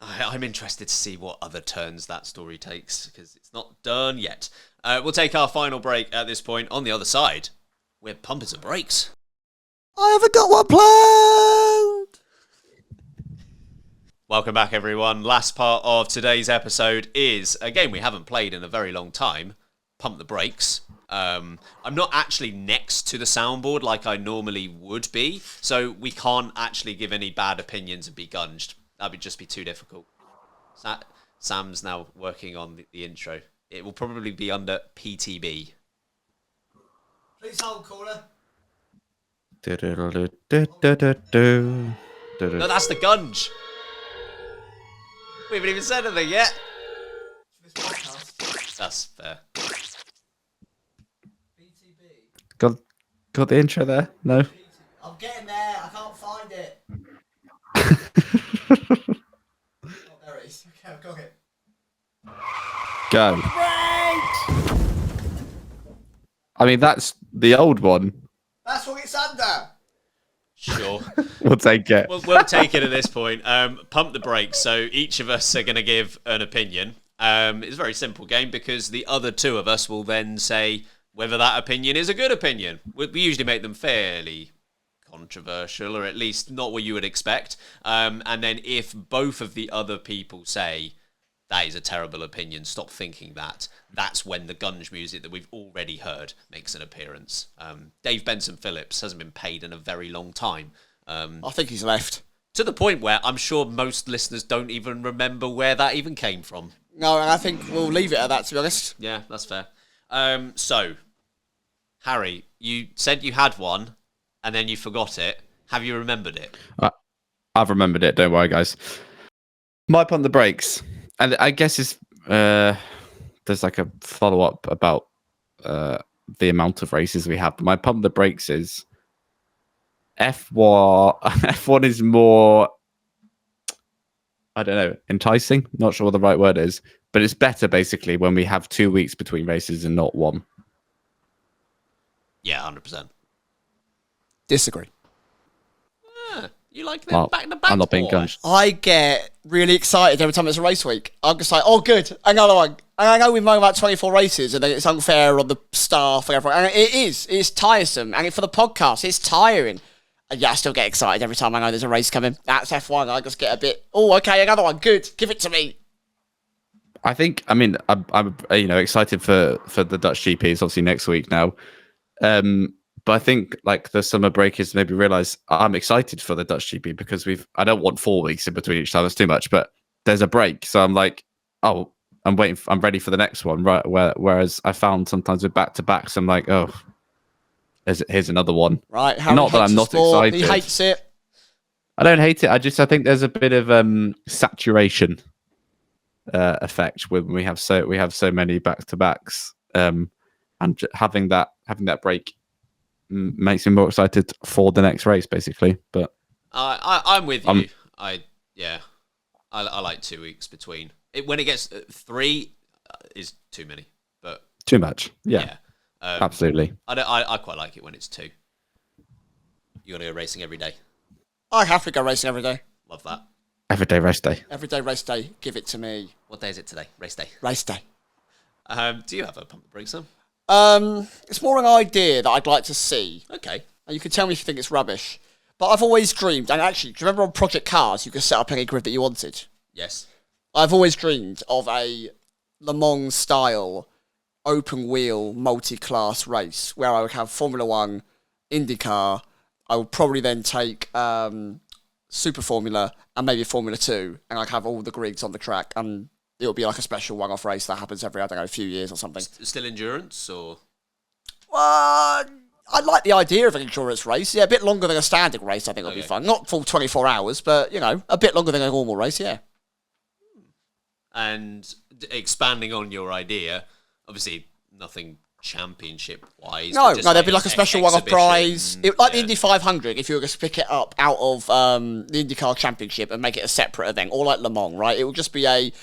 I'm interested to see what other turns that story takes, because it's not done yet. We'll take our final break at this point. On the other side, we're pumping some brakes. I haven't got one planned. Welcome back, everyone. Last part of today's episode is a game we haven't played in a very long time, Pump the Brakes. I'm not actually next to the soundboard like I normally would be, so we can't actually give any bad opinions and be gunged. That would just be too difficult. Sam's now working on the intro. It will probably be under PTB. Please hold, caller. No, that's the gunge. We haven't even said anything yet. That's fair. Got the intro there? No? I'm getting there. I can't find it. Oh, there it is. Okay, I've got it. Go. Great! I mean, that's the old one. That's what it's under. Sure. We'll take it. We'll take it at this point. Pump the brakes. So each of us are going to give an opinion. It's a very simple game because the other two of us will then say whether that opinion is a good opinion. We usually make them fairly controversial, or at least not what you would expect. And then if both of the other people say, that is a terrible opinion, stop thinking that, that's when the gunge music that we've already heard makes an appearance. Dave Benson Phillips hasn't been paid in a very long time. I think he's left. To the point where I'm sure most listeners don't even remember where that even came from. No, and I think we'll leave it at that, to be honest. Yeah, that's fair. So, Harry, you said you had one, and then you forgot it. Have you remembered it? I've remembered it. Don't worry, guys. My pump the brakes, and I guess it's there's like a follow up about the amount of races we have. But my pump the brakes is F1. F1 is more, I don't know, enticing. Not sure what the right word is, but it's better basically when we have 2 weeks between races and not one. Yeah, 100%. Disagree. You like them back to back? I'm not being gunshed. I get really excited every time it's a race week. I'm just like, oh, good, another one. And I know we moan about 24 races and it's unfair on the staff and everything. And it is. It's tiresome. And for the podcast, it's tiring. And yeah, I still get excited every time I know there's a race coming. That's F1. I just get a bit, oh, okay, another one. Good. Give it to me. I'm excited for the Dutch GP. It's obviously next week now. But I think like the summer break is maybe realize I'm excited for the Dutch GP because I don't want 4 weeks in between each time. That's too much, but there's a break. So I'm like, oh, I'm ready for the next one. Right. Whereas I found sometimes with back-to-backs, I'm like, oh, here's another one. Right. Harry Not that I'm not sport. excited. He hates it. I don't hate it. I think there's a bit of saturation effect when we have so many back-to-backs. And having that break makes me more excited for the next race, basically. But I'm with you. I like 2 weeks between. When it gets 3, is too many. But too much. Yeah. Absolutely. I quite like it when it's 2. You want to go racing every day? I have to go racing every day. Love that. Every day race day. Every day race day. Give it to me. What day is it today? Race day. Race day. Do you have a pump the brakes on? It's more an idea that I'd like to see. Okay. And you can tell me if you think it's rubbish. But I've always dreamed, and actually, do you remember on Project Cars, you could set up any grid that you wanted? Yes. I've always dreamed of a Le Mans style open wheel multi-class race where I would have Formula 1, IndyCar. I would probably then take Super Formula and maybe Formula 2, and I'd have all the grids on the track, and it would be like a special one-off race that happens every, I don't know, few years or something. Still endurance, or? I like the idea of an endurance race. Yeah, a bit longer than a standard race, I think would be fun. Not full 24 hours, but, a bit longer than a normal race, yeah. And expanding on your idea, obviously nothing championship-wise. No, there'd be like a special one-off prize. The Indy 500, if you were to pick it up out of the IndyCar Championship and make it a separate event, or like Le Mans, right? It will just be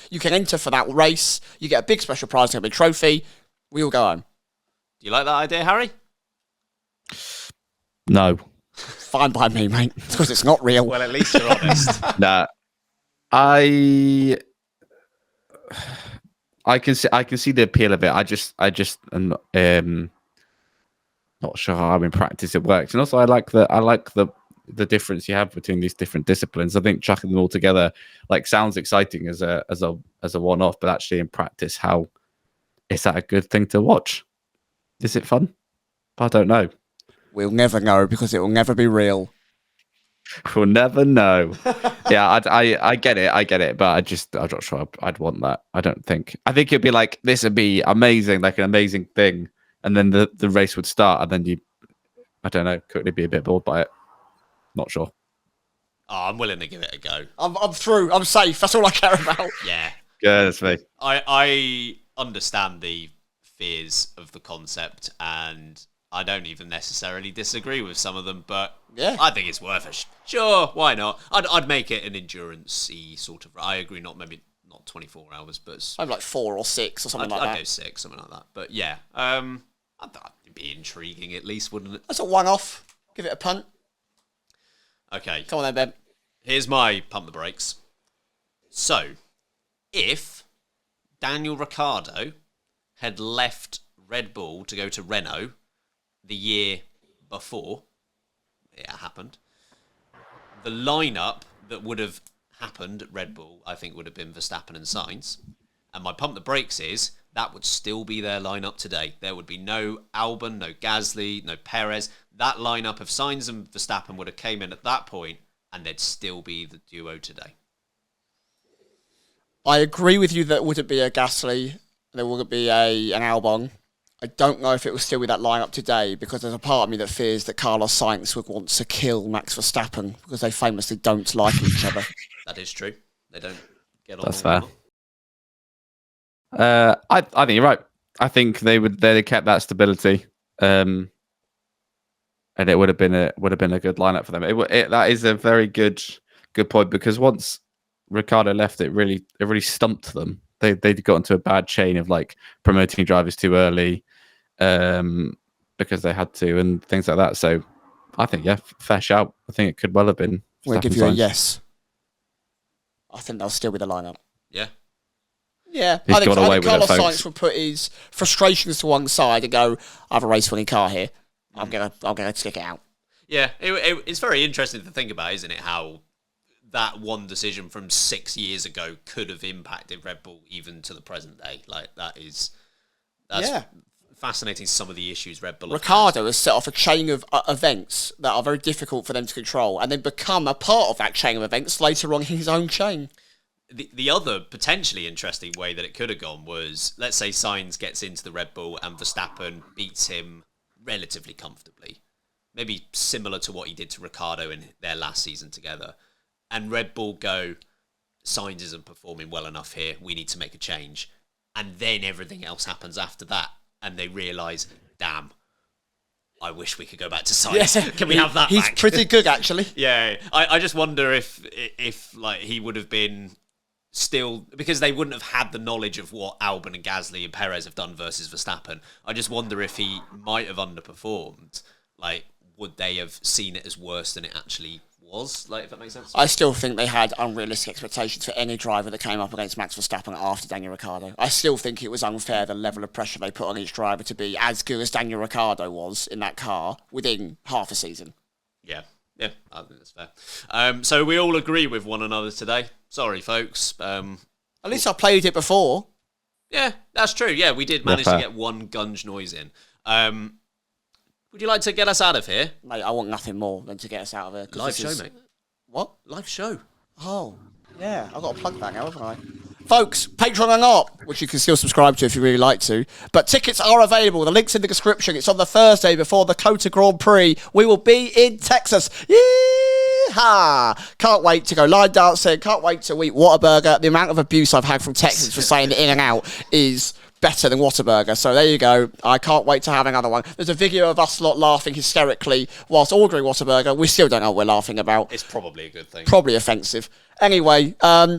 you can enter for that race, you get a big special prize, a big trophy, we all go home. Do you like that idea, Harry? No. Fine by me, mate. Because it's not real. Well, at least you're honest. Nah. I can see the appeal of it. I just am not sure how in practice it works. And also I like the difference you have between these different disciplines. I think chucking them all together sounds exciting as a one-off, but actually in practice, how is that a good thing to watch? Is it fun? I don't know. We'll never know because it will never be real. We'll never know. Yeah, I get it, but I'm not sure I'd want that. I think it'd be like, this would be amazing, like an amazing thing, and then the race would start, and then I don't know, could it be a bit bored by it? Not sure. Oh, I'm willing to give it a go. I'm through. I'm safe. That's all I care about. Yeah. Yeah, that's me. I understand the fears of the concept, and I don't even necessarily disagree with some of them, but yeah, I think it's worth it. Sure, why not? I'd make it an endurance-y sort of. I agree, not 24 hours, but I'm like 4 or 6 or something I'd that. I'd go 6, something like that. But yeah, I thought it'd be intriguing at least, wouldn't it? That's a one-off. Give it a punt. Okay. Come on then, Ben. Here's my pump the brakes. So, if Daniel Ricciardo had left Red Bull to go to Renault the year before it happened, the lineup that would have happened at Red Bull, I think, would have been Verstappen and Sainz. And my pump the brakes is that would still be their lineup today. There would be no Albon, no Gasly, no Perez. That lineup of Sainz and Verstappen would have came in at that point and they'd still be the duo today. I agree with you that it wouldn't be a Gasly, there wouldn't be an Albon. I don't know if it will still be that lineup today, because there's a part of me that fears that Carlos Sainz would want to kill Max Verstappen, because they famously don't like each other. That is true. They don't get on. That's fair. I think you're right. I think they'd kept that stability, and it would have been a good lineup for them. That is a very good point, because once Ricciardo left, it really stumped them. They got into a bad chain of like promoting drivers too early, because they had to, and things like that. So I think, yeah, fair shout. I think it could well have been. We'll give you a yes. I think they'll still be the lineup. Yeah. Yeah, He's I think got away with Carlos it, folks. Sainz will put his frustrations to one side and go, I have a race-winning car here. I'm gonna stick it out. Yeah, it's very interesting to think about, isn't it, how that one decision from 6 years ago could have impacted Red Bull even to the present day. Like, that's fascinating, some of the issues Red Bull have Ricciardo has set off a chain of events that are very difficult for them to control, and then become a part of that chain of events later on in his own chain. The other potentially interesting way that it could have gone was, let's say Sainz gets into the Red Bull and Verstappen beats him relatively comfortably. Maybe similar to what he did to Ricciardo in their last season together. And Red Bull go, Sainz isn't performing well enough here, we need to make a change. And then everything else happens after that. And they realise, damn, I wish we could go back to Sainz. Yeah. Can we have that He's back? pretty good, actually. Yeah, I just wonder if like he would have been still, because they wouldn't have had the knowledge of what Albon and Gasly and Perez have done versus Verstappen. I just wonder if he might have underperformed. Like, would they have seen it as worse than it actually was? Like, if that makes sense. I still think they had unrealistic expectations for any driver that came up against Max Verstappen after Daniel Ricciardo. I still think it was unfair, the level of pressure they put on each driver to be as good as Daniel Ricciardo was in that car within half a season. Yeah, I think that's fair. So we all agree with one another today. Sorry, folks. At least I played it before. Yeah, that's true. Yeah, we did manage to get one gunge noise in. Would you like to get us out of here? Mate, I want nothing more than to get us out of here. Live show, mate. What? Live show. Oh, yeah. I've got to plug that now, haven't I? Folks, Patreon and not, which you can still subscribe to if you really like to. But tickets are available. The link's in the description. It's on the Thursday before the COTA Grand Prix. We will be in Texas. Yeehaw! Can't wait to go line dancing. Can't wait to eat Whataburger. The amount of abuse I've had from Texans for saying in and out is better than Whataburger. So there you go. I can't wait to have another one. There's a video of us lot laughing hysterically whilst ordering Whataburger. We still don't know what we're laughing about. It's probably a good thing. Probably offensive. Anyway,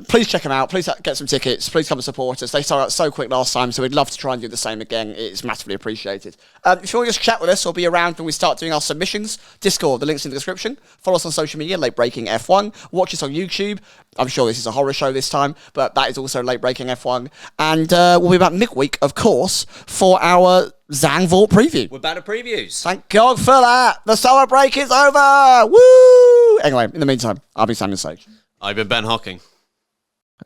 please check them out. Please get some tickets. Please come and support us. They sold out so quick last time, so we'd love to try and do the same again. It's massively appreciated. If you want to just chat with us or be around when we start doing our submissions, Discord, the link's in the description. Follow us on social media, Late Breaking F1. Watch us on YouTube. I'm sure this is a horror show this time, but that is also Late Breaking F1. And we'll be back midweek, of course, for our Zandvoort preview. We're back to previews. Thank God for that. The summer break is over. Woo! Anyway, in the meantime, I'll be Samuel Sage. I've been Ben Hocking.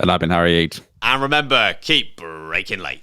And I've been Harry Eade. And remember, keep breaking late.